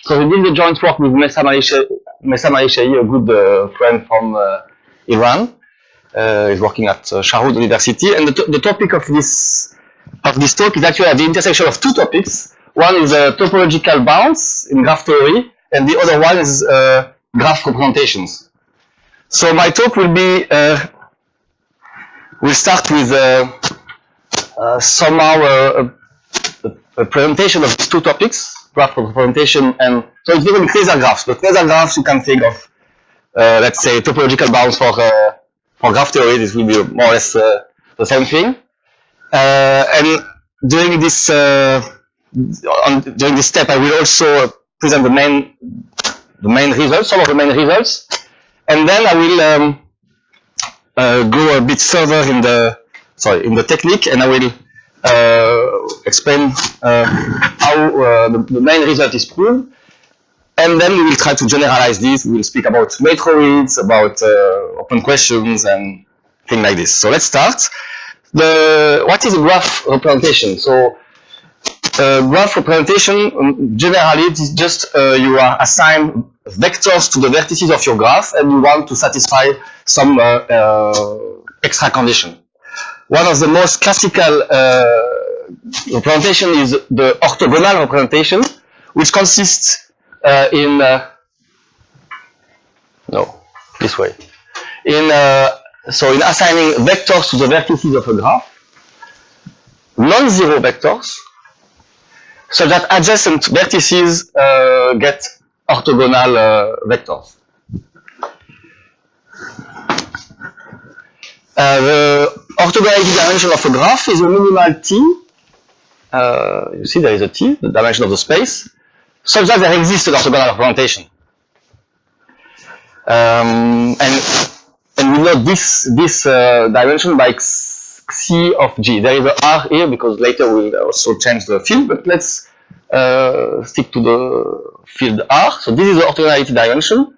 So we did the joint work with Mesa Maleshei, a good friend from Iran. He's working at Shahroud University, and the topic of this talk is actually at the intersection of two topics. One is topological bounds in graph theory, and the other one is graph representations. So my talk will be, we'll start with somehow a presentation of these two topics, graph representation, and so it's even Kneser graphs. But Kneser graphs you can think of, let's say, topological bounds for graph theory. This will be more or less the same thing. And during this during this step, I will also present the main results, some of the main results, and then I will go a bit further in the technique, and I will explain how the main result is proved, and then we will try to generalize this. We will speak about matroids, about open questions, and things like this. So let's start. What is a graph representation? So graph representation, generally, it is just you are assigned vectors to the vertices of your graph, and you want to satisfy some extra condition. One of the most classical representation is the orthogonal representation, which consists in so in assigning vectors to the vertices of a graph, non-zero vectors, so that adjacent vertices get orthogonal vectors. The orthogonality dimension of a graph is a minimal t. You see there is a t, the dimension of the space, such that there exists an orthogonal representation. And we know this dimension by C of G. There is an R here because later we'll also change the field, but let's stick to the field R. So this is the orthogonality dimension.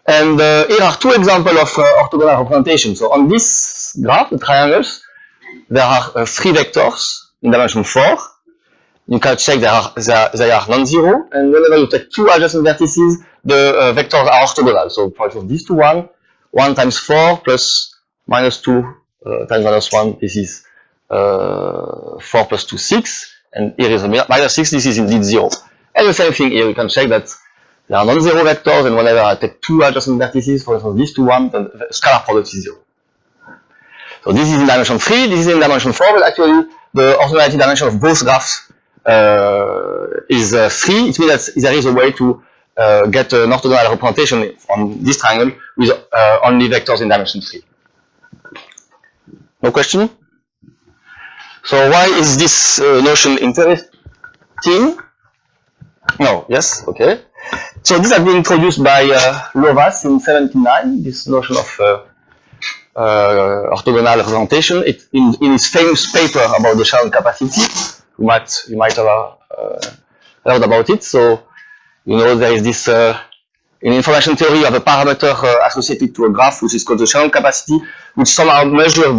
And here are two examples of orthogonal representation. So on this graph, the triangles, there are three vectors in dimension 4. You can check they are non-zero, and whenever you take two adjacent vertices, the vectors are orthogonal. So for example, this to 1 times 4 plus minus 2 times minus 1, this is 4 plus 2, 6, and here is a minus 6, this is indeed 0. And the same thing here, you can check that there are non-zero vectors, and whenever I take two adjacent vertices, for example, this to 1, then the scalar product is 0. So this is in dimension 3, this is in dimension 4, but actually the orthogonality dimension of both graphs is 3. It means that there is a way to get an orthogonal representation on this triangle with only vectors in dimension 3. No question? So why is this notion interesting? No, yes, okay. So this has been introduced by Lovász in 1979, this notion of orthogonal representation. In his famous paper about the Shannon capacity, you might have heard about it. So you know there is this in information theory you have a parameter associated to a graph which is called the Shannon capacity, which somehow measures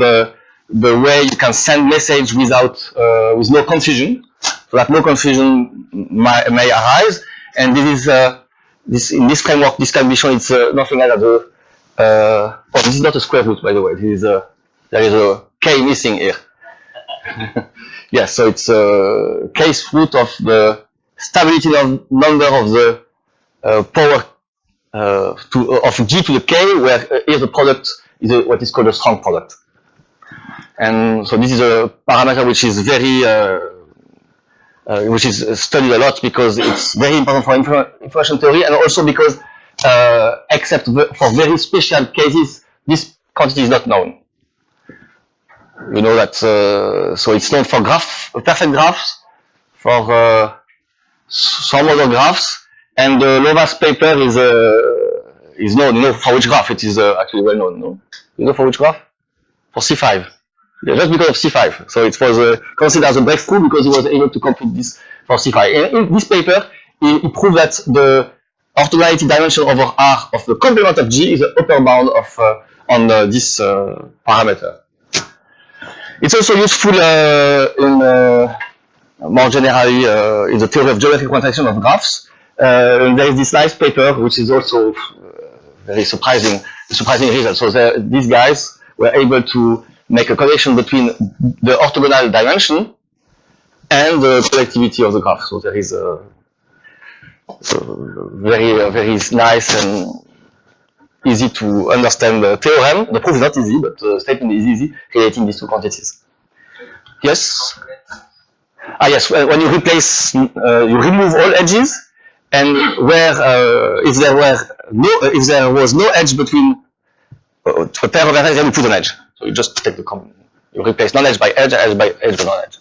the way you can send message without with no confusion, so that no confusion may arise. And this is in this framework, this can be shown. It's nothing like that. This is not a square root, by the way. This is there is a k missing here. Yes, so it's a case root of the stability number of the power of g to the k, where here the product is what is called a strong product. And so this is a parameter which is very which is studied a lot because it's very important for information theory, and also because except for very special cases, this quantity is not known. You know that, so it's known for perfect graphs, for some other graphs, and the Lovász paper is known. You know for which graph it is actually well known. No? You know for which graph? For C5. Yeah, just because of C5. So it was considered as a breakthrough because he was able to complete this for C5. In this paper, he proved that the orthogonality dimension over R of the complement of G is the upper bound of on this parameter. It's also useful in more generally in the theory of geometric quantization of graphs. There is this nice paper which is also very surprising result. So these guys were able to make a connection between the orthogonal dimension and the productivity of the graph. So there is a very nice and easy to understand theorem. The proof is not easy, but the statement is easy, relating these two quantities. Yes? Yes, when you replace, you remove all edges, and where if there was no edge between a pair of vertices, you put an edge. So you just take you replace non-edge by edge, edge by non-edge.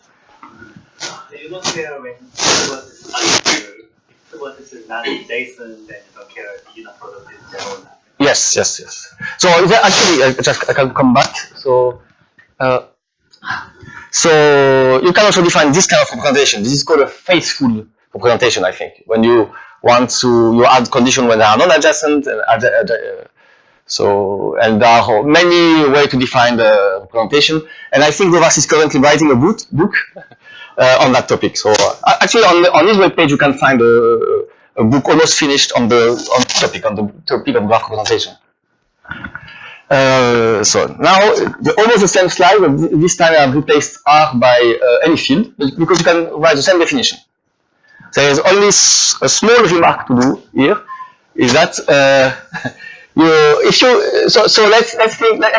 So you don't care when vertex is unclear. If the vertex is not adjacent, then you don't care if the unit product is zero. Yes. So actually, I can come back. So you can also define this kind of representation. This is called a faithful representation, I think. When you want to, you add condition when they are non-adjacent, and there are many ways to define the representation. And I think Lovas is currently writing a book on that topic. So actually, on his webpage, you can find a book almost finished on the topic of graph representation. So now almost the same slide, but this time I have replaced R by any field because you can write the same definition. There is only a small remark to do here, is that let's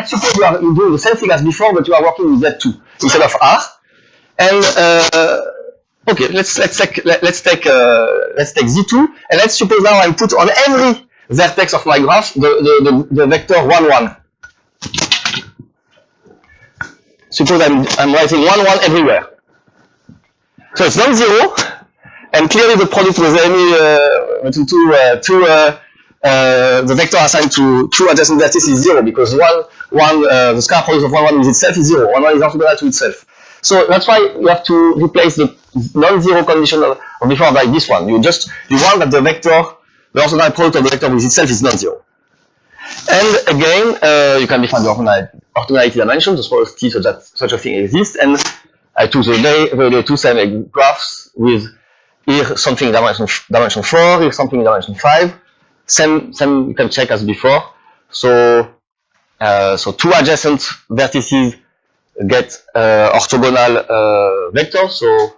suppose you do the same thing as before, but you are working with Z2 instead of R, and okay, let's take Z2, and let's suppose now I put on every vertex of my graph the vector 1, 1. Suppose I'm writing 1, 1 everywhere. So it's non-zero, and clearly the product with any the vector assigned to two adjacent vertices is 0, because the scalar product of 1, 1 with itself is 0. 1, 1 is orthogonal to itself. So that's why you have to replace the non-zero condition of before by this one. You want that the orthogonal product of the vector with itself is non-zero. And again, you can define the orthogonality dimension, the smallest t, so that such a thing exists. And I took the two same graphs with here something in dimension 4, here something in dimension 5. Same you can check as before. So two adjacent vertices get orthogonal vectors. So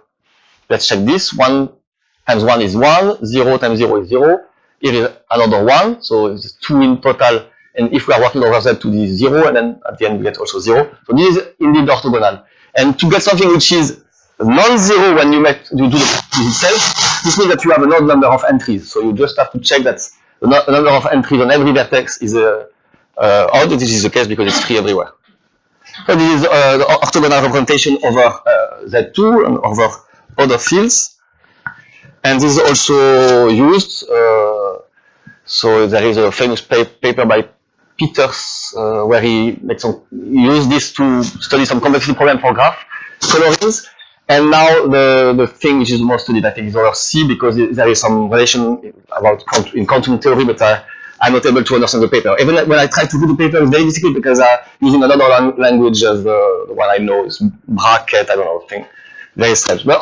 let's check this. 1 times 1 is 1, 0 times 0 is 0. Here is another 1, so it's 2 in total, and if we are working over Z2, this is 0, and then at the end we get also 0. So this is indeed orthogonal. And to get something which is non-zero when you do the practice itself, this means that you have an odd number of entries. So you just have to check that the number of entries on every vertex is odd. This is the case because it's free everywhere. So this is the orthogonal representation over Z2 and over other fields. And this is also used, so there is a famous paper by Peters where he used this to study some complexity problem for graph colorings. And now the thing which is the most studied, I think, is over C, because there is some relation in quantum theory, but I'm not able to understand the paper. Even when I try to do the paper, it's very difficult because I'm using another language as the one I know is bracket, I don't know, thing. Very strange. But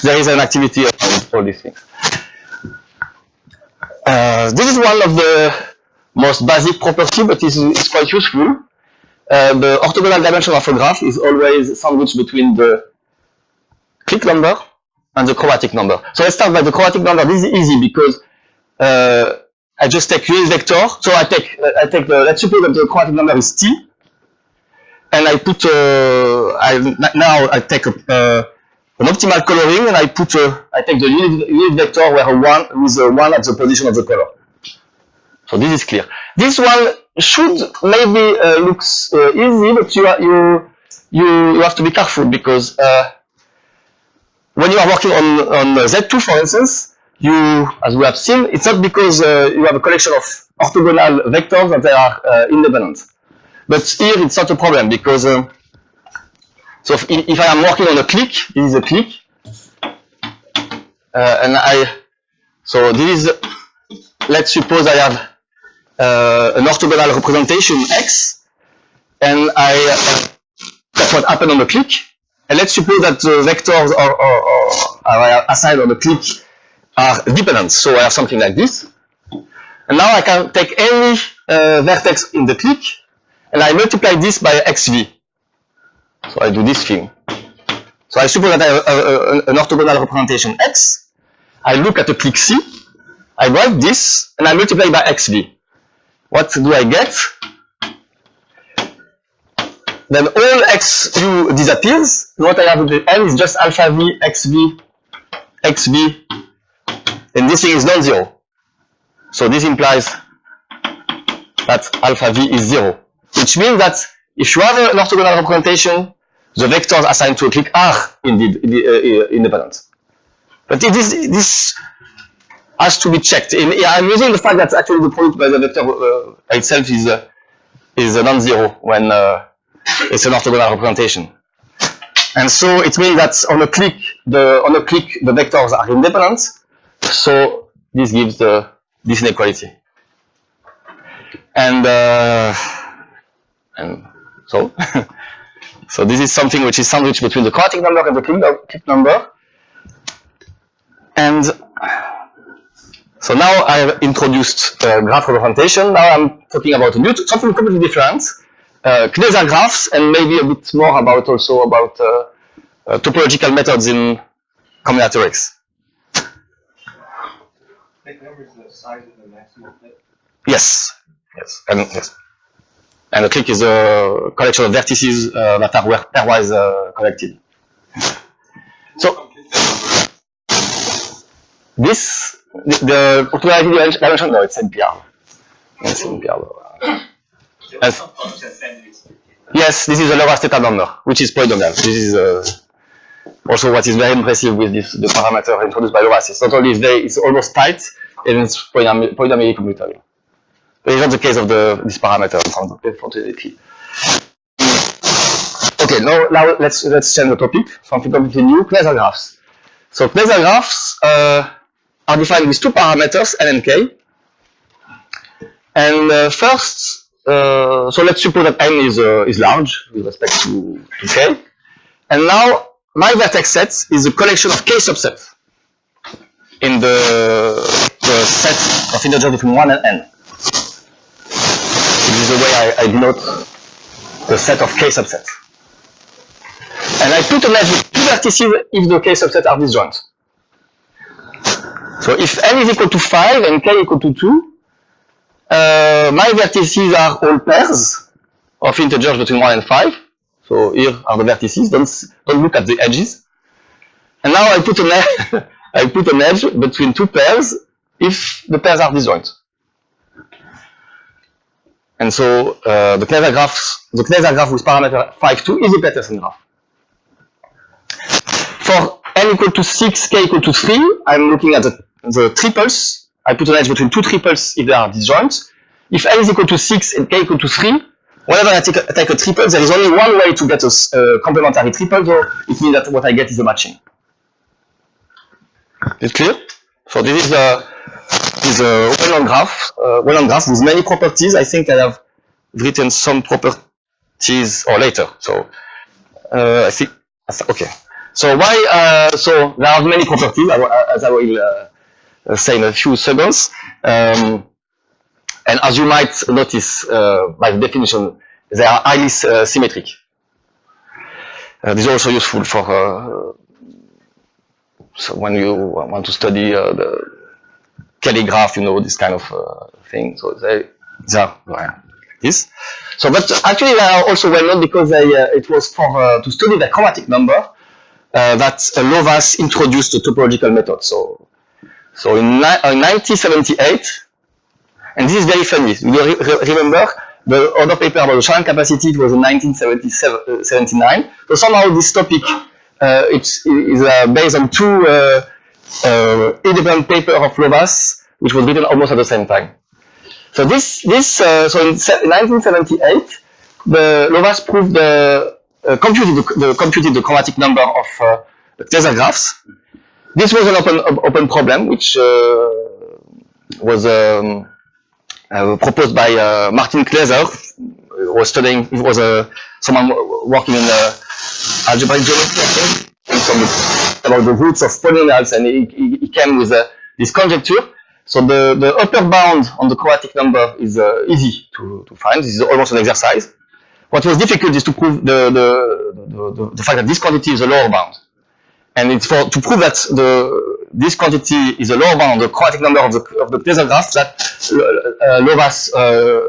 there is an activity around all these things. This is one of the most basic property, but it's quite useful. The orthogonal dimension of a graph is always sandwiched between the clique number and the chromatic number. So let's start by the chromatic number. This is easy because I just take unit vector. So I take let's suppose that the chromatic number is t, and I put I take an optimal coloring, and I take the unit vector where with a 1 at the position of the color. So this is clear. This one should maybe looks easy, but you have to be careful because when you are working on Z2, for instance, as we have seen, it's not because you have a collection of orthogonal vectors that they are independent. But here it's not a problem because so if I am working on a clique, this is a clique, so this is, let's suppose I have an orthogonal representation X, and that's what happened on the clique, and let's suppose that the vectors are assigned on the clique are dependent. So I have something like this. And now I can take any vertex in the clique, and I multiply this by xv. So I do this thing. So I suppose that I have an orthogonal representation x. I look at the clique C, I write this, and I multiply by xv. What do I get? Then all xu disappears. What I have at the end is just alpha v, xv, xv, and this thing is non-zero. So this implies that alpha v is 0, which means that if you have an orthogonal representation, the vectors assigned to a clique are indeed independent. But this has to be checked. I'm using the fact that actually the product by the vector itself is non-zero when it's an orthogonal representation. And so it means that on a clique the vectors are independent. So this gives this inequality. And so so this is something which is sandwiched between the quadratic number and the clique number. And so now I have introduced graph representation. Now I'm talking about something completely different, Kneser graphs, and maybe a bit more about topological methods in combinatorics. Big number is the size of the maximal clique. Yes, and a clique is a collection of vertices that are pairwise connected. So this the orthogonality dimension, no, it's NPR. It's NPR. Yes, this is a Loras theta number, which is polynomial. This is also what is very impressive with the parameter introduced by Loras. It's not only it's almost tight, and it's polynomially commutable. But it's not the case of this parameter, unfortunately. Okay, now let's change the topic. Something completely new: Kneser graphs. So Kneser graphs are defined with two parameters, n and k. And first, so let's suppose that n is large with respect to k. And now my vertex set is a collection of k subsets in the set of integers between 1 and n. This is the way I denote the set of k subsets. And I put an edge with two vertices if the k subsets are disjoint. So if n is equal to 5 and k equal to 2, my vertices are all pairs of integers between 1 and 5. So here are the vertices, don't look at the edges. And now I put an edge between two pairs if the pairs are disjoint. And so the Kneser graph with parameter 5, 2 is a Petersen graph. For n equal to 6, k equal to 3, I'm looking at the triples. I put an edge between two triples if they are disjoint. If n is equal to 6 and k equal to 3, whenever I take a triple, there is only one way to get a complementary triple, so it means that what I get is a matching. Is it clear? So this is a well-known graph with many properties. I think I have written some properties later. So I think okay. So why? So there are many properties, as I will say in a few seconds. And as you might notice by definition, they are highly symmetric. This is also useful for so when you want to study the Kelly graph, this kind of thing. So they are like this. So, but actually they are also well known because it was for to study the chromatic number that Loras introduced the topological method. So in 1978. And this is very funny. You remember the other paper about the Shannon capacity? It was in 1979. So somehow this topic is based on two independent papers of Loras, which was written almost at the same time. So so in 1978, the Loras proved computed the chromatic number of the Kneser graphs. This was an open problem, which was proposed by Martin Kneser, who was studying. He was someone working in algebraic geometry, I think, and about the roots of polynomials, and he came with this conjecture. So the upper bound on the quadratic number is easy to find. This is almost an exercise. What was difficult is to prove the fact that this quantity is a lower bound. And it's to prove that this quantity is a lower bound on the quadratic number of the Kneser graph that Lovász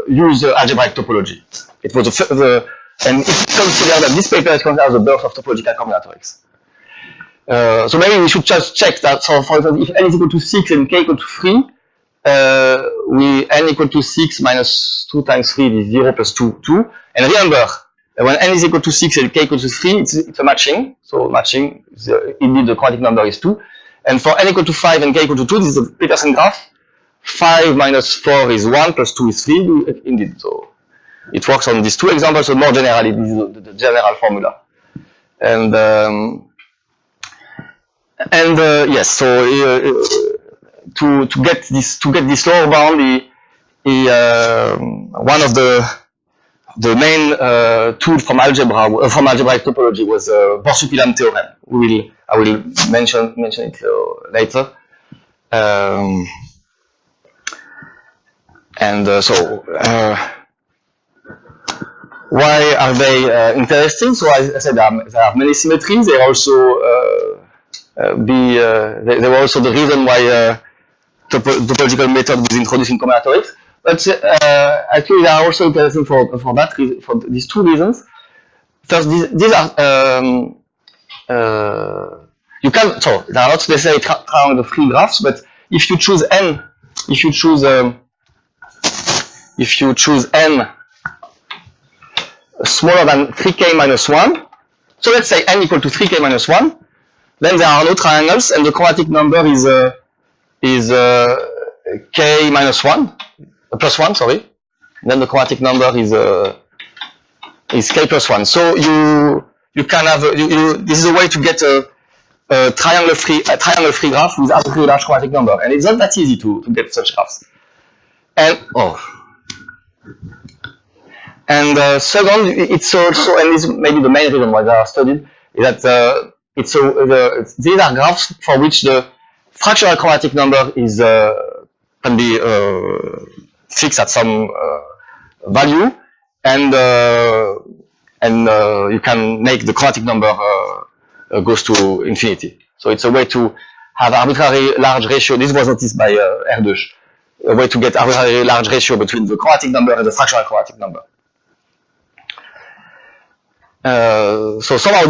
used algebraic topology. It was and it's considered that this paper is considered the birth of topological combinatorics. So maybe we should just check that. So for example, if n is equal to 6 and k equal to 3, n equal to 6 minus 2 times 3 is 0 plus 2, 2. And remember, when n is equal to 6 and k equal to 3, it's a matching. So matching, indeed the quadratic number is 2. And for n equal to 5 and k equal to 2, this is the Petersen graph. 5 minus 4 is 1 plus 2 is 3, indeed. So it works on these two examples, so more generally, this is the general formula. And yes, so to get this lower bound, one of the main tools from algebraic topology was Borsuk-Ulam theorem. I will mention it later. Why are they interesting? So as I said, there are many symmetries. They also they were also the reason why topological method was introduced in combinatorics. But actually, they are also interesting for these two reasons. First, these are you can so they are not necessarily triangle free graphs, but if you choose n, if you choose n smaller than 3k minus 1, so let's say n equal to 3k minus 1, then there are no triangles, and the quadratic number is k minus 1, plus 1, sorry. And then the quadratic number is k plus 1. So you can have this is a way to get a triangle free graph with arbitrarily large quadratic number, and it's not that easy to get such graphs. And second, it's also, and this is maybe the main reason why they are studied, is that these are graphs for which the fractional quadratic number is can be fixed at some value, and you can make the quadratic number goes to infinity. So it's a way to have arbitrary large ratio. This was noticed by Erdős. A way to get arbitrary large ratio between the quadratic number and the fractional quadratic number. So somehow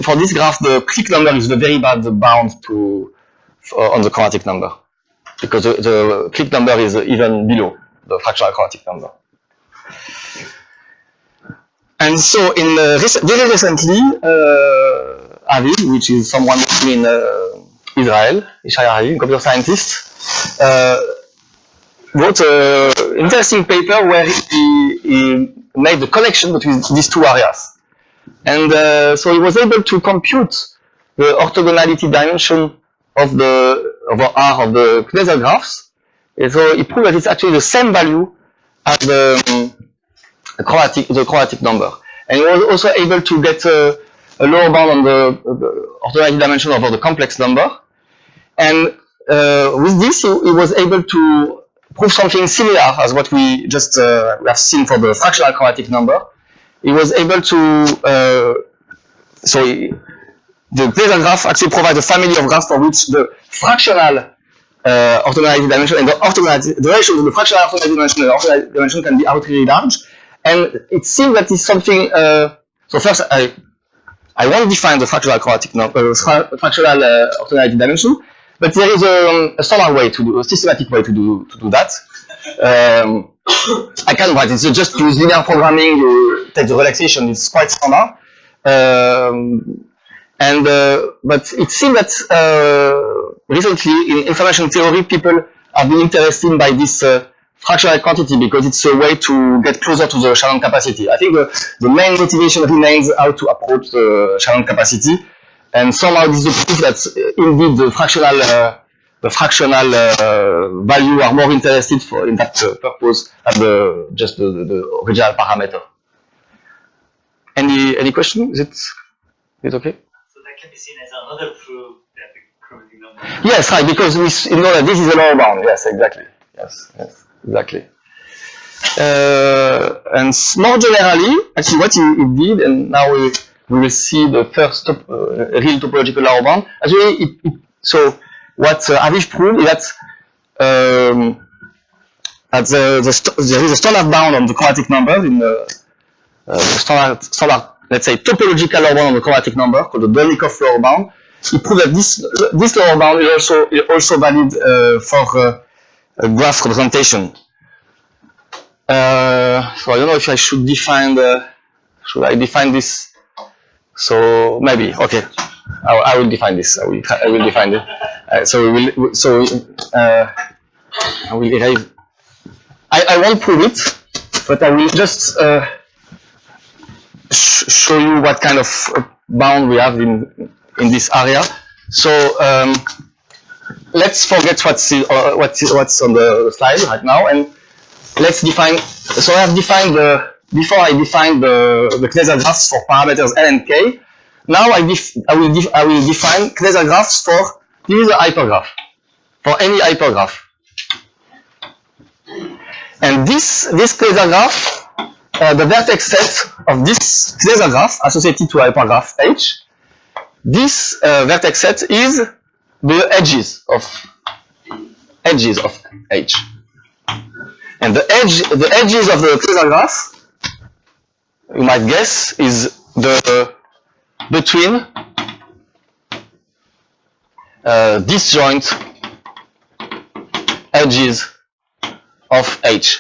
for this graph, the clique number is the very bad bound on the quadratic number, because the clique number is even below the fractional quadratic number. And so very recently, Aviv, which is someone in Israel, Yishai, a computer scientist, wrote an interesting paper where he made the connection between these two areas. And so he was able to compute the orthogonality dimension of R of the Kneser graphs. And so he proved that it's actually the same value as the quadratic number. And he was also able to get a lower bound on the orthogonality dimension over the complex number. And with this, he was able to prove something similar as what we just we have seen for the fractional quadratic number. He was able to, the Kneser graph actually provides a family of graphs for which the fractional orthogonality dimension and the ratio of the fractional orthogonality dimension and the orthogonality dimension can be arbitrarily large. And it seems that it's something, so first I won't define the fractional quadratic number, fractional orthogonality dimension, but there is a standard way to do, a systematic way to do that. I can write it. So just use linear programming. You take the relaxation. It's quite standard. But it seems that recently in information theory, people have been interested by this fractional quantity because it's a way to get closer to the Shannon capacity. I think the main motivation remains how to approach the Shannon capacity, and somehow this is a proof that indeed the fractional value are more interested in that purpose than just the original parameter. Any question? Is it okay? So that can be seen as another proof that the chromatic number Yes, right, because we know that this is a lower bound. Yes, exactly. Yes, exactly. And more generally, actually what he did, and now we will see the first real topological lower bound. Actually, so what Avish proved is that there is a standard bound on the chromatic numbers in the standard, let's say, topological lower bound on the chromatic number called the Dolnikov lower bound. He proved that this lower bound is also valid for graph representation. So I don't know if I should define should I define this? So maybe, okay. I will define this. I will define it. I will derive. I won't prove it, but I will just show you what kind of bound we have in this area. So let's forget what's on the slide right now, and let's define. So I have defined before I defined the Kneser graphs for parameters L and K. Now I will define Kneser graphs for this is a hypergraph, for any hypergraph. And this Kneser graph, the vertex set of this Kneser graph associated to hypergraph H, this vertex set is the edges of H. And the edges of the Kneser graph, you might guess, is the between disjoint edges of H.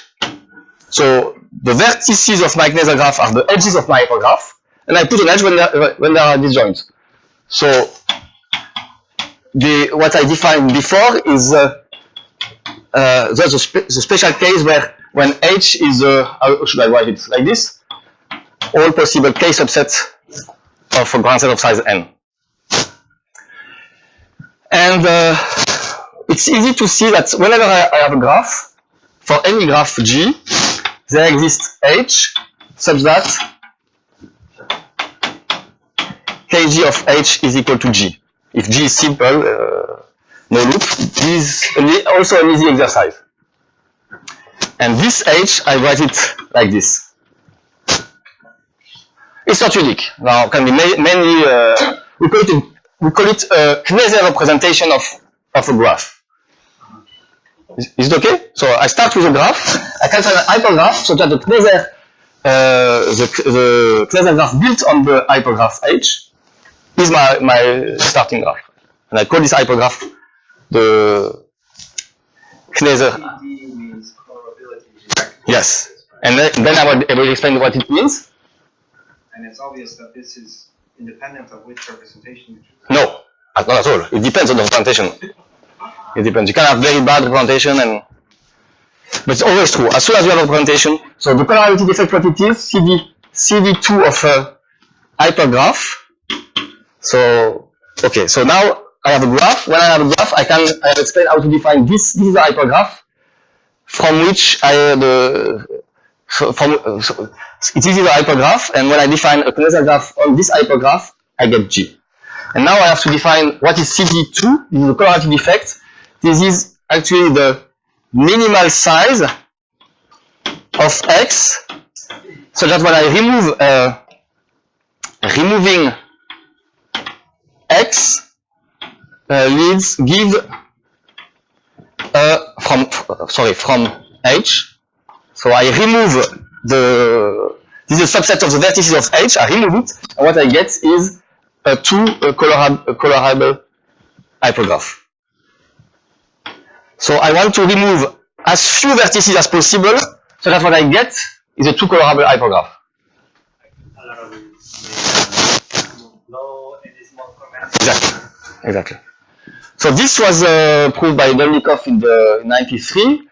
So the vertices of my Kneser graph are the edges of my hypergraph, and I put an edge when they are disjoint. So what I defined before is there's a special case where when H is how should I write it like this? All possible K subsets of a ground set of size n. And it's easy to see that whenever I have a graph, for any graph G, there exists H such that Kg of H is equal to G. If G is simple, no loop, this is also an easy exercise. And this H, I write it like this. It's not unique. Now, can be many. We call it a Kneser representation of a graph. Is it okay? So I start with a graph. I can find an hypergraph so that the Kneser graph built on the hypergraph H is my starting graph, and I call this hypergraph the Kneser. PD means colorability. Yes, and then I will explain what it means. And it's obvious that this is independent of which representation you choose. No, not at all. It depends on the representation. It depends. You can have very bad representation, but it's always true. As soon as you have a representation, so the polarity defect properties, CV2 of a hypergraph. So, okay, so now I have a graph. When I have a graph, I explain how to define this. This is a hypergraph from which it is a hypergraph, and when I define a Kneser graph on this hypergraph, I get G. And now I have to define what is CV2. This is the polarity defect. This is actually the minimal size of X, so that when I removing X give from H. So I remove this is a subset of the vertices of H. I remove it, and what I get is a colorable hypergraph. So I want to remove as few vertices as possible, so that what I get is a two colorable hypergraph. A lot of them low and is more chromatic. Exactly. So this was proved by Dolnikov in the 93,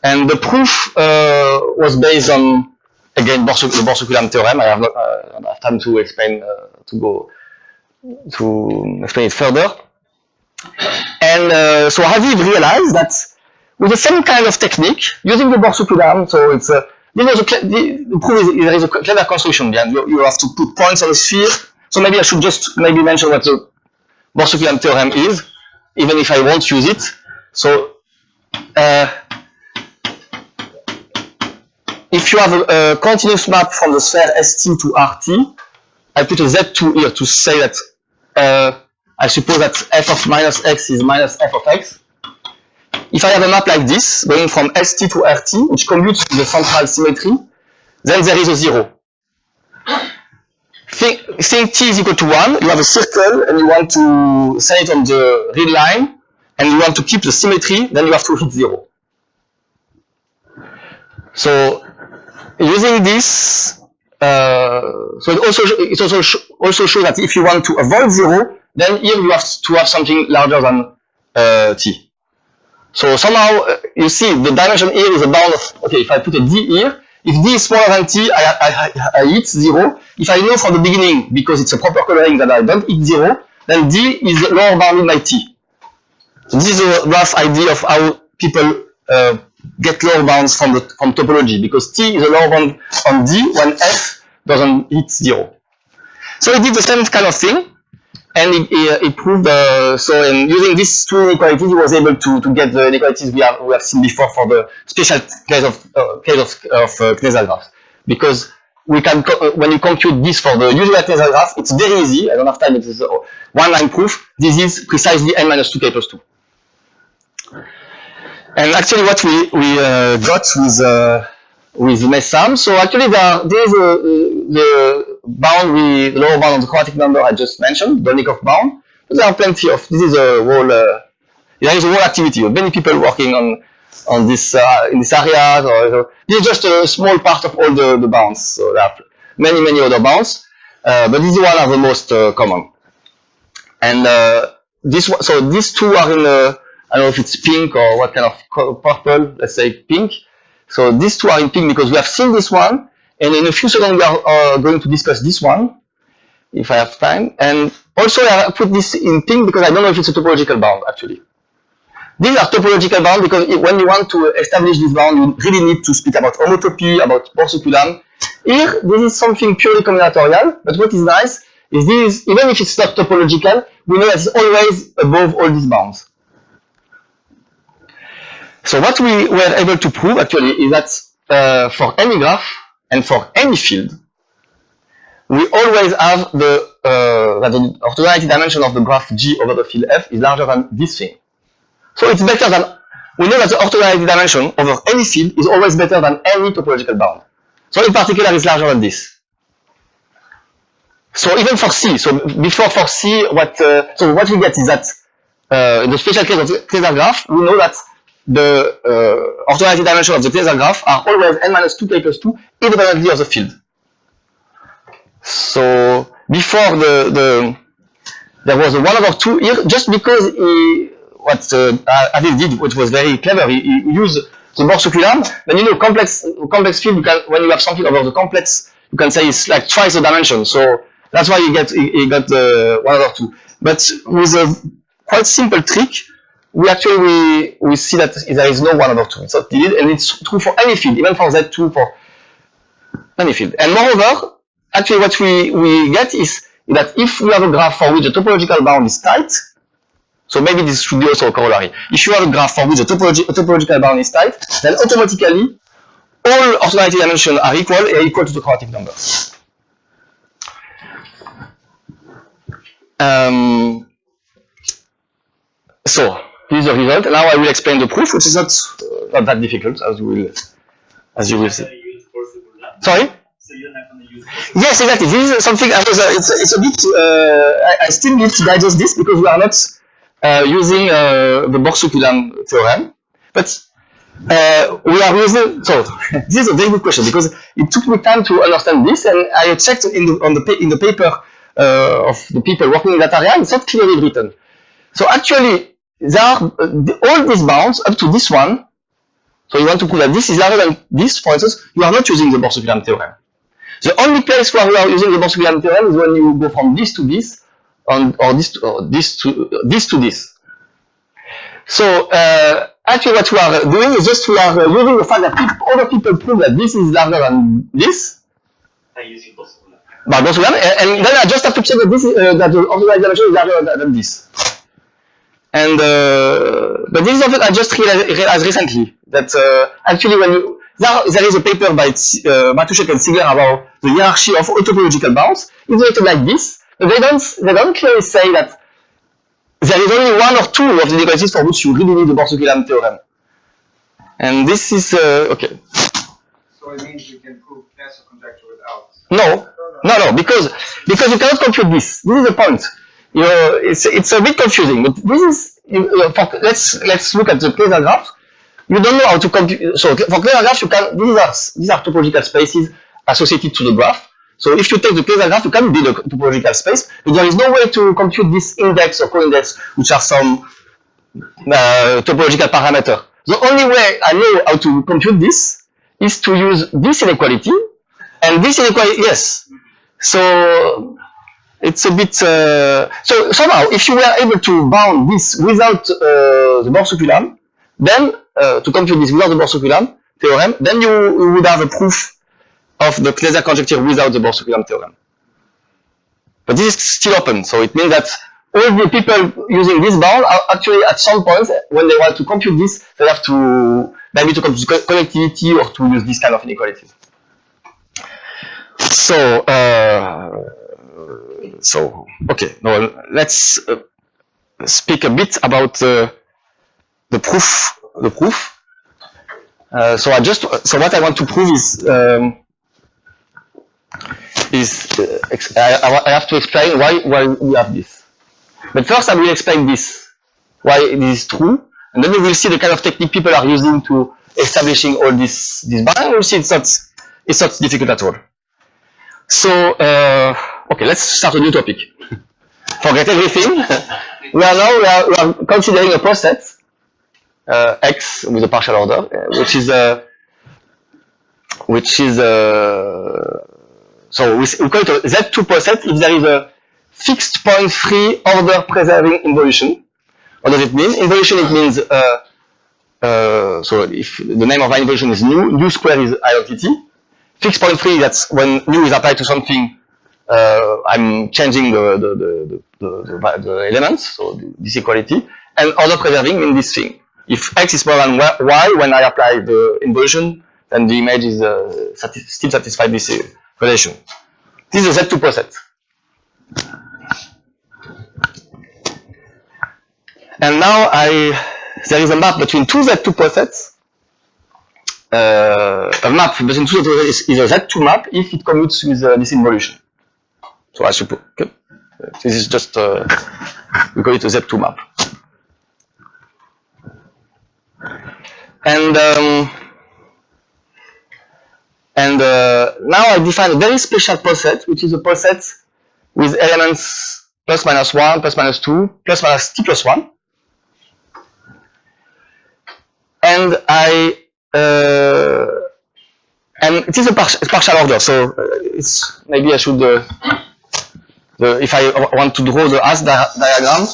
and the proof was based on, again, the Borsuk-Ulam theorem. I have not enough time to explain to explain it further. And so Raviv realized that with the same kind of technique, using the Borsuk-Ulam, so it's the proof is there is a clever construction behind. You have to put points on a sphere. So maybe I should just mention what the Borsuk-Ulam theorem is. even if I won't use it. So if you have a continuous map from the sphere ST to RT, I put a Z2 here to say that I suppose that f of minus x is minus f of x. If I have a map like this, going from ST to RT, which commutes to the central symmetry, then there is a 0. Think t is equal to 1, you have a circle and you want to set it on the real line, and you want to keep the symmetry, then you have to hit 0. So using this, so it also shows that if you want to avoid 0, then here you have to have something larger than t. So somehow you see the dimension here is a bound of, okay, if I put a d here, if d is smaller than t, I hit 0. If I know from the beginning, because it's a proper coloring, that I don't hit 0, then d is lower bounded by t. So this is a rough idea of how people get lower bounds from topology, because t is a lower bound on d when f doesn't hit 0. So it did the same kind of thing, and it proved, so in using these two inequalities, he was able to get the inequalities we have seen before for the special case of Kneser graphs. Because we can, when you compute this for the usual Kneser graph, it's very easy. I don't have time, it is one line proof. This is precisely n minus 2k plus 2. And actually what we got with MESAM, so actually there is the bound, the lower bound of the quadratic number I just mentioned, the Dolnikov bound. But there are plenty of, this is a whole, there is a whole activity of many people working on this, in this area. So this is just a small part of all the bounds. So there are many other bounds, but this is one of the most common. And so these two are in, I don't know if it's pink or what kind of purple, let's say pink. So these two are in pink because we have seen this one, and in a few seconds we are going to discuss this one, if I have time. And also I put this in pink because I don't know if it's a topological bound actually. These are topological bounds because when you want to establish this bound, you really need to speak about homotopy, about Borsuk-Ulam. Here, this is something purely combinatorial, but what is nice is this, even if it's not topological, we know that it's always above all these bounds. So what we were able to prove actually is that for any graph and for any field, we always have that the orthogonality dimension of the graph G over the field F is larger than this thing. So it's better than, we know that the orthogonality dimension over any field is always better than any topological bound. So in particular, it's larger than this. So even for C, so before for C, so what we get is that in the special case of the Kneser graph, we know that the orthogonality dimension of the Kneser graph are always n minus 2k plus 2 independently of the field. So before there was a 1/2 here, just because what Aviv did, which was very clever, he used the Borsuk-Ulam. Then you know complex field, you can, when you have something over the complex, you can say it's like twice the dimension. So that's why he got the 1/2. But with a quite simple trick, we actually we see that there is no 1/2. It's not needed, and it's true for any field, even for Z2 for any field. And moreover, actually what we get is that if we have a graph for which the topological bound is tight, so maybe this should be also a corollary. If you have a graph for which the topological bound is tight, then automatically all orthogonality dimensions are equal to the quadratic number. So this is the result. Now I will explain the proof, which is not that difficult, as you will see. Sorry? So you're not going to use Yes, exactly. This is something it's a bit. I still need to digest this because we are not using the Borsuk-Ulam theorem, but we are using. So this is a very good question because it took me time to understand this, and I checked in the paper of the people working in that area. It's not clearly written. So actually, there are all these bounds up to this one. So you want to prove that this is larger than this, for instance. You are not using the Borsuk-Ulam theorem. The only place where we are using the Borsuk-Ulam theorem is when you go from this to this, or this to this. So actually, what we are doing is just we are using the fact that other people prove that this is larger than this. by using Borsuk-Ulam. By Borsuk-Ulam, and then I just have to check that this that the orthogonality dimension is larger than this. And but this is something I just realized recently that actually when you there is a paper by Matuszek and Ziegler about the hierarchy of topological bounds. It's written like this. But they don't clearly say that there is only one or two of the inequalities for which you really need the Borsuk-Ulam theorem. And this is okay. So it means you can prove Kneser conjecture without. No, because you cannot compute this. This is the point. You know, it's a bit confusing, but this is let's look at the Kneser graph. You don't know how to compute. So for Kneser graph, you can these are topological spaces associated to the graph. So if you take the Kneser graph, you can build a topological space, but there is no way to compute this index or co-index, which are some topological parameter. The only way I know how to compute this is to use this inequality and this inequality. Yes. So it's a bit. So somehow, if you were able to bound this without the Borsuk-Ulam, then to compute this without the Borsuk-Ulam theorem, then you would have a proof of the Kneser conjecture without the Borsuk-Ulam theorem. But this is still open, so it means that all the people using this bound are actually at some point when they want to compute this, they have to maybe to compute connectivity or to use this kind of inequality. So okay, now let's speak a bit about the proof. So what I want to prove is I have to explain why we have this. But first I will explain this, why it is true, and then we will see the kind of technique people are using to establishing all this bound. We'll see it's not difficult at all. So okay, let's start a new topic. Forget everything. we are considering a poset X with a partial order, which is so we call it a Z2 poset if there is a fixed point free order preserving involution. What does it mean? Involution, it means so if the name of our involution is nu square is identity. Fixed point free, that's when nu is applied to something. I'm changing the elements, so this equality, and order preserving means this thing. If X is more than Y when I apply the involution, then the image is still satisfied this relation. This is a Z2 poset. And now there is a map between two Z2 posets. A map between two Z2 posets is a Z2 map if it commutes with this involution. So I suppose okay. This is just we call it a Z2 map. And now I define a very special poset, which is a poset with elements plus minus 1, plus minus 2, plus minus t plus 1. And and it is a partial order, so it's maybe I should if I want to draw the as diagram.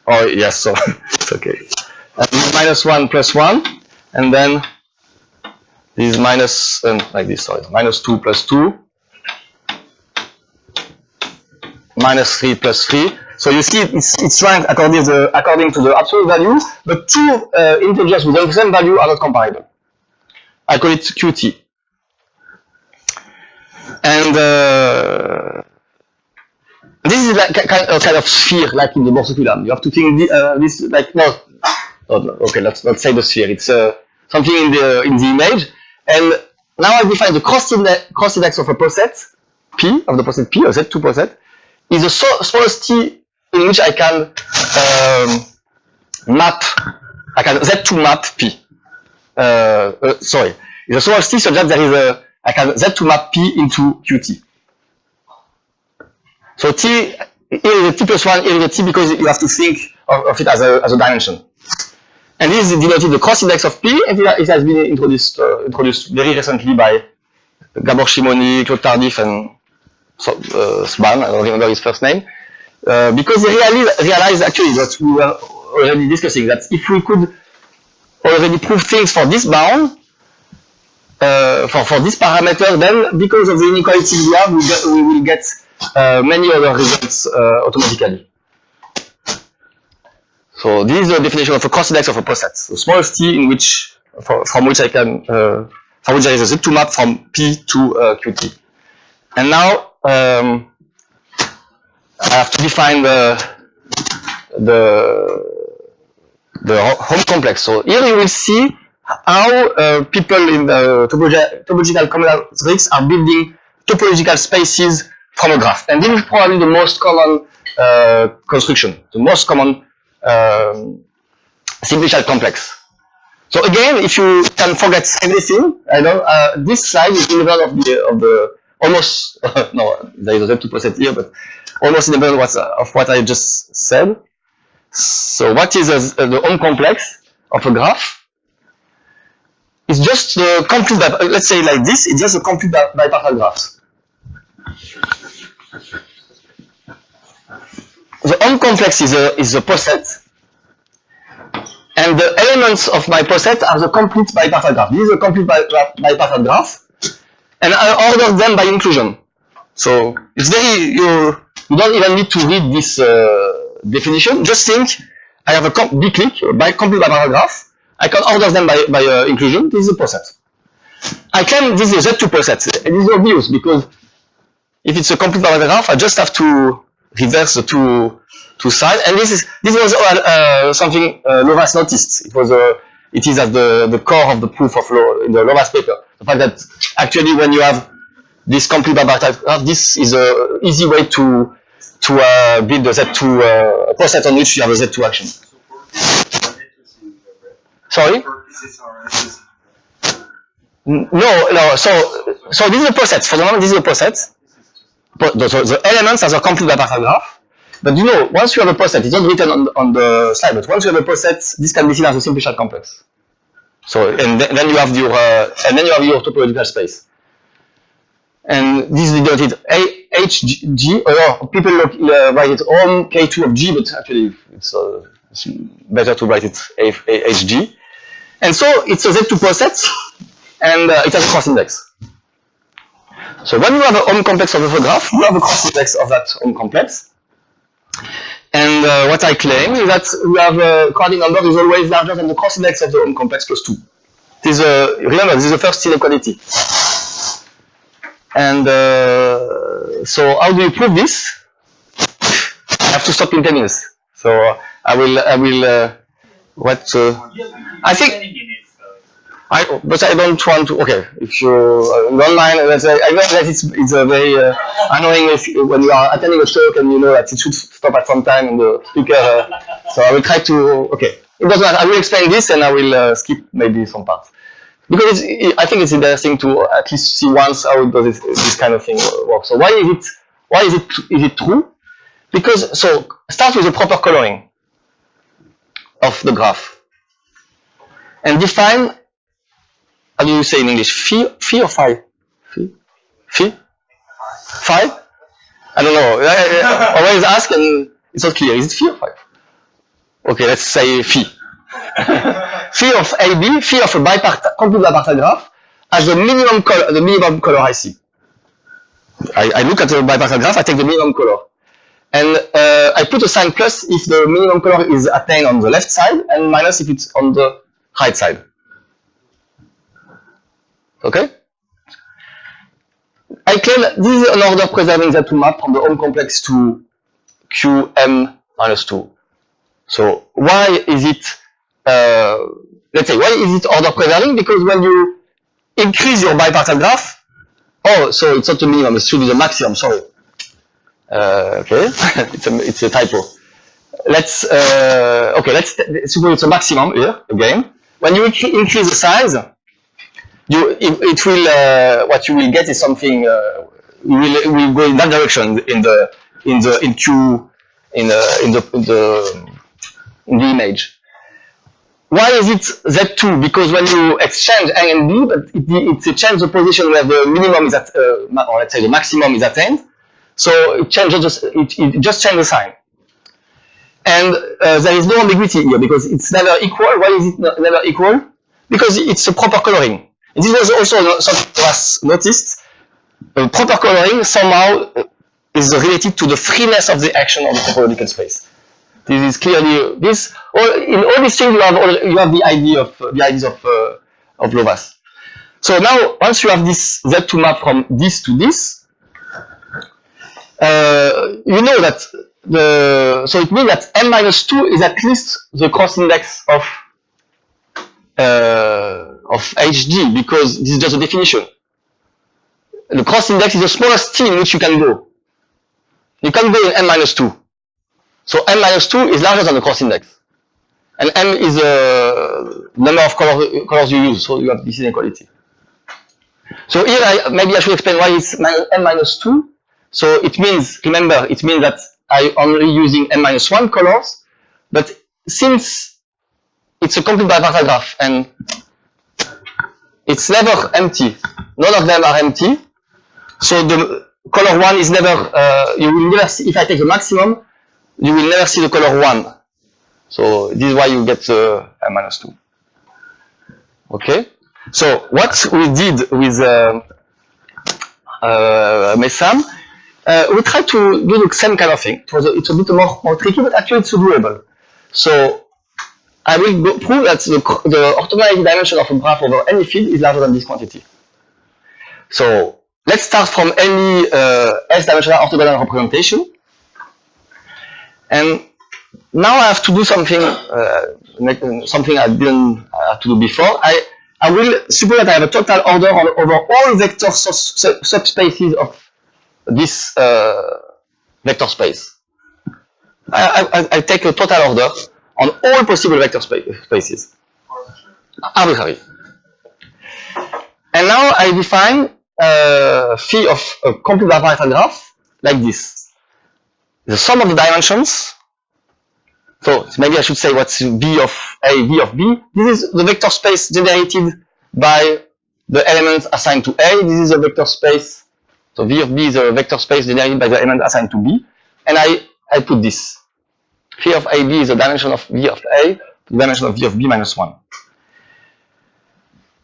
Oh yes, so it's okay. Minus 1 plus 1, and then this is minus like this. Sorry, minus 2 plus 2, minus 3 plus 3. So you see it's ranked according to the absolute value, but two integers with the same value are not comparable. I call it Qt. And this is like kind of sphere, like in the Borsuk-Ulam. You have to think this like no, okay, let's not say the sphere. It's something in the image. And now I define the cross index of a poset P, of the poset P, a Z2 poset, is the smallest t in which I can Z2 map P. Sorry, it's the smallest t such that there is I can Z2 map P into Qt. So T, here is a T plus 1, here is a T because you have to think of it as a dimension. And this is denoted the cross index of P, and it has been introduced very recently by Gabor Shimoni, Claude Tardif, and Sban, I don't remember his first name, because they realized actually what we were already discussing, that if we could already prove things for this bound, for this parameter, then because of the inequality we have, we will get many other results automatically. So this is the definition of a cross index of a poset. So smallest t in which from which I can from which there is a Z2 map from P to Qt. And now I have to define the home complex. So here you will see how people in the topological combinatorics are building topological spaces from a graph. And this is probably the most common construction, the most common simplicial complex. So again, if you can forget everything, this slide is in the middle of the almost no, there is a Z2 poset here, but almost in the middle of what I just said. So what is the home complex of a graph? It's just the complete, let's say like this, it's just a complete bipartite graph. The home complex is a poset, and the elements of my poset are the complete bipartite graph. This is a complete bipartite graph, and I order them by inclusion. So it's very, you don't even need to read this definition. Just think, I have a B-click, complete bipartite graph. I can order them by inclusion. This is a poset. I claim this is a Z2 poset. It is obvious because if it's a complete bipartite graph, I just have to reverse the two sides. And this was something Lovász noticed. It is at the core of the proof of in the Lovász paper. The fact that actually when you have this complete bipartite graph, this is an easy way to build a Z2 poset on which you have a Z2 action. Sorry? No. So this is a poset. For the moment, this is a poset. So the elements are the complete bipartite graph. But you know, once you have a poset, it's not written on the slide. But once you have a poset, this can be seen as a simplicial complex. So and then you have your topological space. And this is denoted HG. People write it on K2 of G, but actually it's better to write it HG. And so it's a Z2 poset, and it has a cross index. So when you have a home complex of a graph, you have a cross index of that home complex. And what I claim is that we have a coordinate number is always larger than the cross index of the home complex plus 2. Remember, this is the first inequality. And so how do you prove this? I have to stop in 10 minutes. So I will I think, but I don't want to. Okay, if you online, let's say, I know that it's a very annoying when you are attending a talk and you know that it should stop at some time and the speaker. So I will try to. Okay, it doesn't matter. I will explain this and I will skip maybe some parts because I think it's interesting to at least see once how does this kind of thing work. So why is it true? Because start with the proper coloring of the graph and define. How do you say in English? Phi or phi? Phi? Phi? I don't know. I always ask and it's not clear. Is it phi or phi? Okay, let's say phi. Phi of AB, phi of a complete bipartite graph as the minimum color I see. I look at the bipartite graph, I take the minimum color. And I put a sign plus if the minimum color is attained on the left side and minus if it's on the right side. Okay? I claim that this is an order preserving Z2 map from the home complex to Qm minus 2. So why is it, let's say, why is it order preserving? Because when you increase your bipartite graph, so it's not the minimum, it should be the maximum, sorry. Okay, it's a typo. Let's suppose it's a maximum here, again. When you increase the size, it will what you will get is something will go in that direction in the image. Why is it Z2? Because when you exchange A and B, but it changes the position where the minimum is at, or let's say the maximum is attained. So it changes it just changes the sign. And there is no ambiguity here because it's never equal. Why is it never equal? Because it's a proper coloring. And this was also something was noticed. Proper coloring somehow is related to the freeness of the action of the topological space. This is clearly this. In all these things, you have the idea of Lovász. So now, once you have this Z2 map from this to this, you know that so it means that n-2 is at least the cross index of HG, because this is just a definition. The cross index is the smallest t in which you can go. You can go in n-2. So n-2 is larger than the cross index. And n is the number of colors you use, so you have this inequality. So here, maybe I should explain why it's n-2. So it means, remember, it means that I'm only using n-1 colors, but since it's a complete bipartite graph and it's never empty, none of them are empty, so the color 1 is never, you will never see, if I take the maximum, you will never see the color 1. So this is why you get n-2. Okay? So what we did with Mesam, we tried to do the same kind of thing. It's a bit more tricky, but actually it's doable. So I will prove that the orthogonality dimension of a graph over any field is larger than this quantity. So let's start from any S-dimensional orthogonal representation. And now I have to do something, something I didn't have to do before. I will suppose that I have a total order over all vector subspaces of this vector space. I take a total order on all possible vector spaces. Arbitrary. And now I define phi of a complete bipartite graph like this. The sum of the dimensions. So maybe I should say what's V of A, V of B. This is the vector space generated by the elements assigned to A. This is a vector space. So V of B is a vector space generated by the element assigned to B. And I put this. Phi of AB is the dimension of V of A, the dimension of V of B minus 1.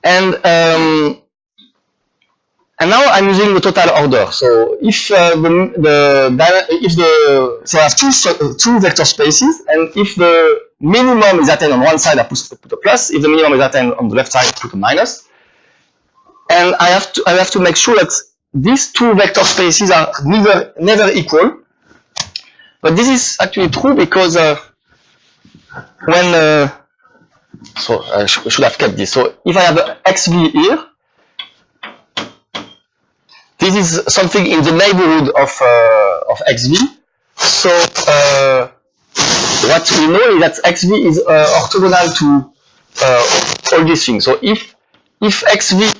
And now I'm using the total order. So if so I have two vector spaces, and if the minimum is attained on one side, I put a plus. If the minimum is attained on the left side, I put a minus. And I have to make sure that these two vector spaces are never equal. But this is actually true because when so I should have kept this. So if I have xv here, this is something in the neighborhood of xv. So what we know is that xv is orthogonal to all these things. So if xv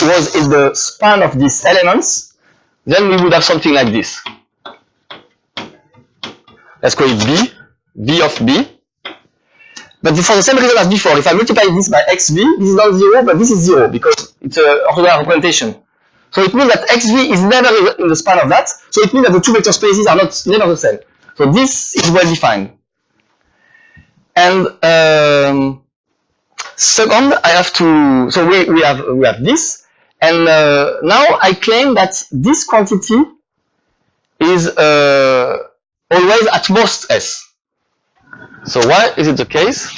was in the span of these elements, then we would have something like this. Let's call it B, V of B. But for the same reason as before, if I multiply this by xv, this is not 0, but this is 0 because it's an orthogonal representation. So it means that xv is never in the span of that. So it means that the two vector spaces are never the same. So this is well defined. And second, I have to. So we have this, and now I claim that this quantity is always at most S. So why is it the case?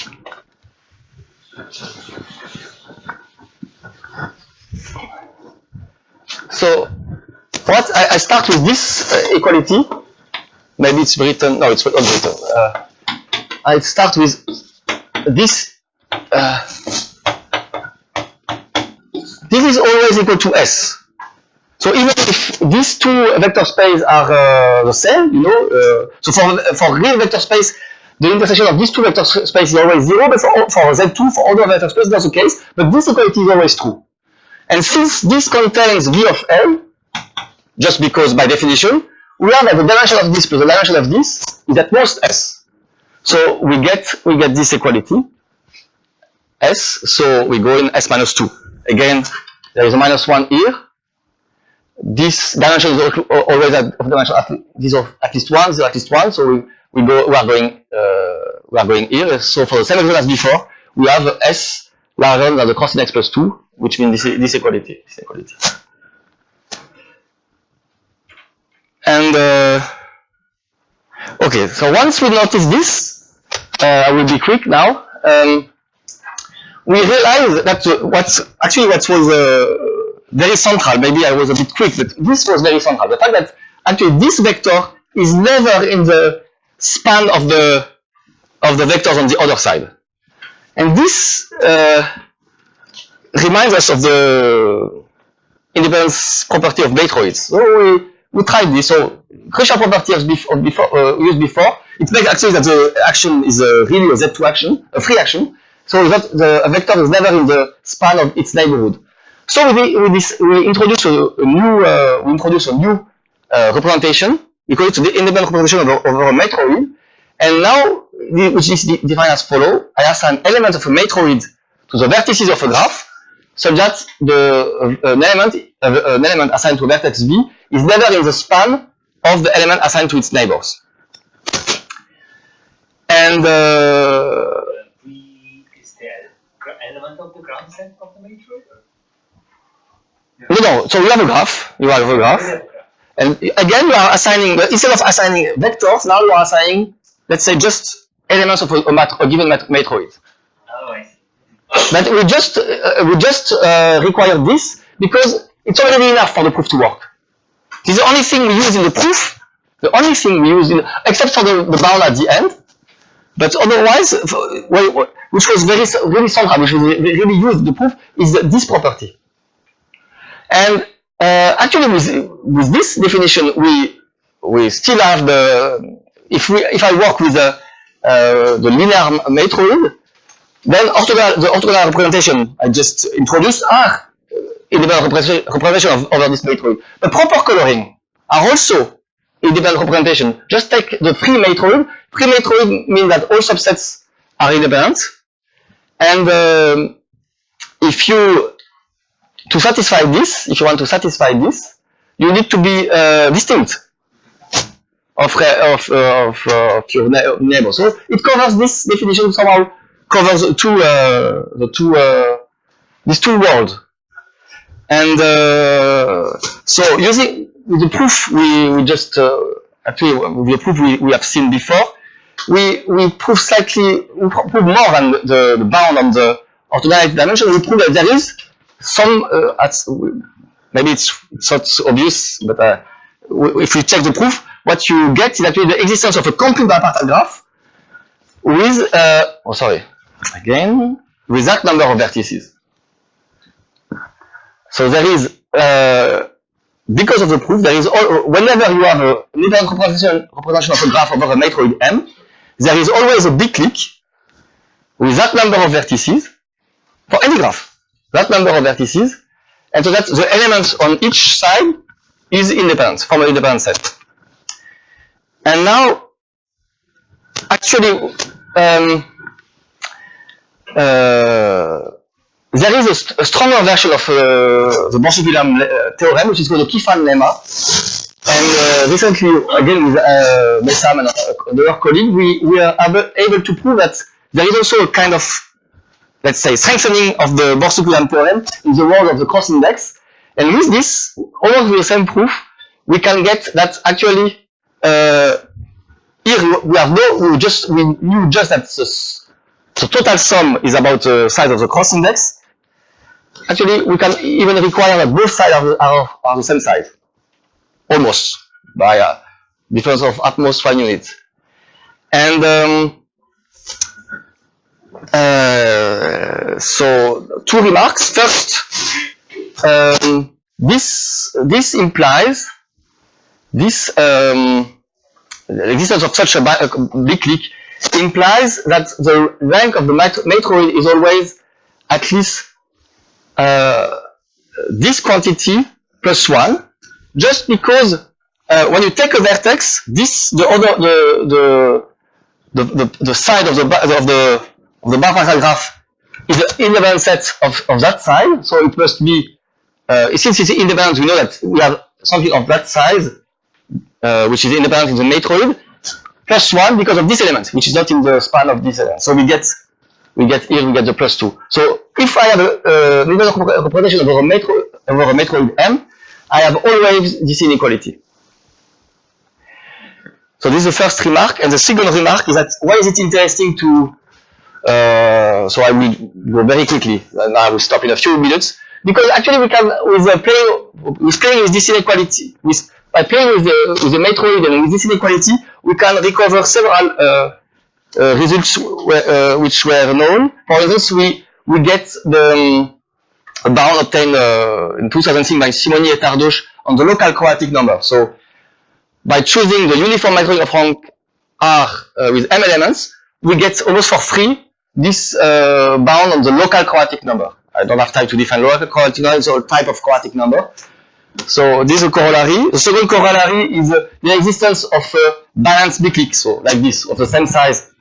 So what I start with this equality. Maybe it's written. No, it's not written. I start with this. This is always equal to S. So even if these two vector spaces are the same, you know, so for real vector space, the intersection of these two vector spaces is always 0, but for Z2, for other vector space, that's the case, but this equality is always true. And since this contains V of L, just because by definition, we have that the dimension of this plus the dimension of this is at most S. So we get this equality, S, so we go in S minus 2. Again, there is a minus 1 here. This dimension is always of dimension at least 1, so at least 1. So we are going here. So for the same reason as before, we have S larger than the cross index plus 2, which means this equality. And okay, so once we notice this, I will be quick now. We realized that what was very central, maybe I was a bit quick, but this was very central. The fact that actually this vector is never in the span of the vectors on the other side. And this reminds us of the independence property of matroids. So we tried this. So crucial property used before. It makes actually that the action is really a Z2 action, a free action. So that the vector is never in the span of its neighborhood. So we introduce a new representation. We call it the independent representation over a matroid. And now, which is defined as follow. I assign elements of a matroid to the vertices of a graph, such that an element assigned to a vertex V is never in the span of the element assigned to its neighbors. And V is the element of the ground set of the matroid? No. So you have a graph. And again, you are assigning, instead of assigning vectors, now you are assigning, let's say, just elements of a given matroid. Oh, I see. But we just require this because it's already enough for the proof to work. This is the only thing we use in the proof. The only thing we use except for the bound at the end. But otherwise, which was really central, which was really used in the proof, is this property. And actually, with this definition, we still have if I work with the linear matroid, then the orthogonal representation I just introduced are independent representation over this matroid. But proper coloring are also independent representation. Just take the free matroid. Free matroid means that all subsets are independent. And to satisfy this, if you want to satisfy this, you need to be distinct of your neighbor. So it covers this definition somehow covers these two worlds. And so using the proof we just actually with the proof we have seen before, we prove more than the bound on the orthogonality dimension. We prove that there is some maybe it's not obvious, but if we check the proof, what you get is actually the existence of a complete bipartite graph with with that number of vertices. So there is because of the proof, there is whenever you have an independent representation of a graph over a matroid M, there is always a biclic with that number of vertices for any graph. That number of vertices, and so that the elements on each side is independent from an independent set. And now, actually, there is a stronger version of the Borsuk-Ulam theorem, which is called the Kifan lemma. And recently, again with Messam and other colleague, we are able to prove that there is also a kind of, let's say, strengthening of the Borsuk-Ulam theorem in the world of the cross index. And with this, almost with the same proof, we can get that actually here we knew just that the total sum is about the size of the cross index. Actually, we can even require that both sides are the same size, almost by a difference of at most 5 units. And so 2 remarks. First, this implies the existence of such a biclic implies that the rank of the matroid is always at least this quantity plus 1, just because when you take a vertex, the side of the bipartite graph is an independent set of that side, so it must be since it's independent, we know that we have something of that size which is independent in the matroid plus 1 because of this element, which is not in the span of this element. So we get the plus 2. So if I have a representation over a matroid M, I have always this inequality. So this is the first remark, and the second remark is that why is it interesting to? So I will go very quickly. And I will stop in a few minutes because actually we can playing with this inequality by playing with the Metroid and with this inequality we can recover several results which were known. For instance, we get the bound obtained in 2006 by Simoni et Tardoche on the local quadratic number. So by choosing the uniform Metroid of rank R with m elements, we get almost for free this bound on the local quadratic number. I don't have time to define local quadratic number, it's a type of quadratic number. So this is a corollary. The second corollary is the existence of a balanced bicyclic, so like this, of the same size.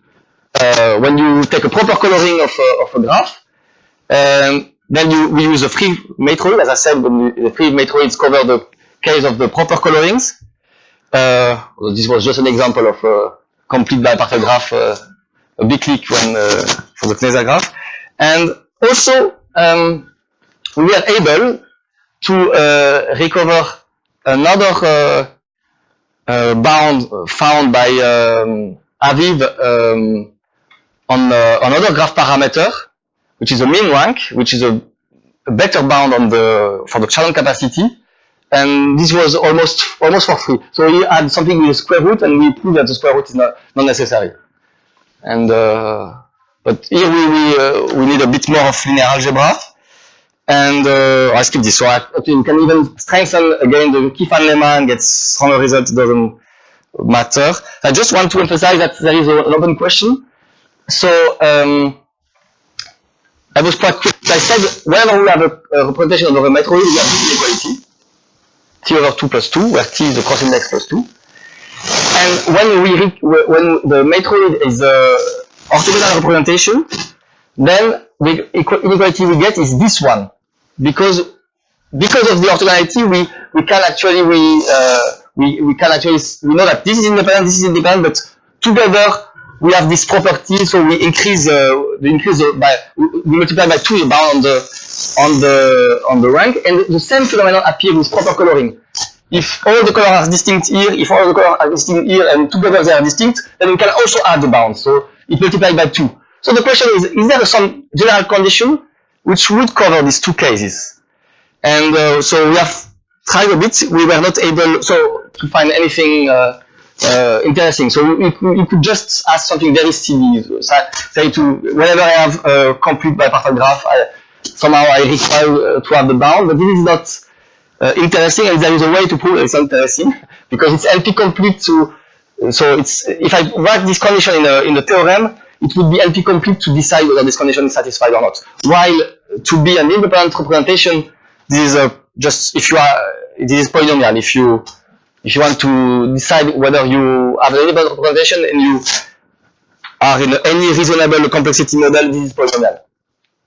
When you take a proper coloring of a graph, then we use a free Metroid. As I said, when the free Metroids cover the case of the proper colorings. This was just an example of a complete bipartite graph, a bicyclic when for the Kneser graph, and also we were able to recover another bound found by Aviv on another graph parameter, which is a mean rank, which is a better bound on for the channel capacity, and this was almost for free. So we had something with a square root, and we proved that the square root is not necessary. And but here we need a bit more of linear algebra. And I skip this, so you can even strengthen again the Kifan lemma and get stronger results. It doesn't matter. I just want to emphasize that there is an open question. So I was quite quick. I said whenever we have a representation of a Metroid, we have this inequality, t over 2 plus 2, where t is the cross index plus 2. And when the Metroid is orthogonal representation, then the inequality we get is this one, because of the orthogonality we can actually we know that this is independent, but together we have this property, so we multiply by 2 bound on the rank, and the same phenomenon appears with proper coloring. If all the colors are distinct here, and together they are distinct, then we can also add the bound, so it multiplies by 2. So the question is there some general condition which would cover these two cases? And so we have tried a bit, we were not able to find anything interesting. So we could just ask something very silly, say whenever I have a complete bipartite graph, somehow I require to have the bound, but this is not interesting, and there is a way to prove it's not interesting, because it's NP complete so if I write this condition in the theorem, it would be NP complete to decide whether this condition is satisfied or not. While to be an independent representation, this is this is polynomial. If you want to decide whether you have an independent representation and you are in any reasonable complexity model, this is polynomial.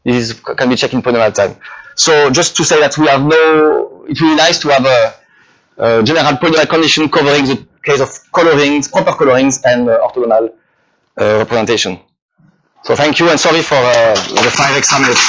This can be checked in polynomial time. So just to say that it's really nice to have a general polynomial condition covering the case of colorings, proper colorings, and orthogonal representation. So thank you, and sorry for the 5 extra minutes.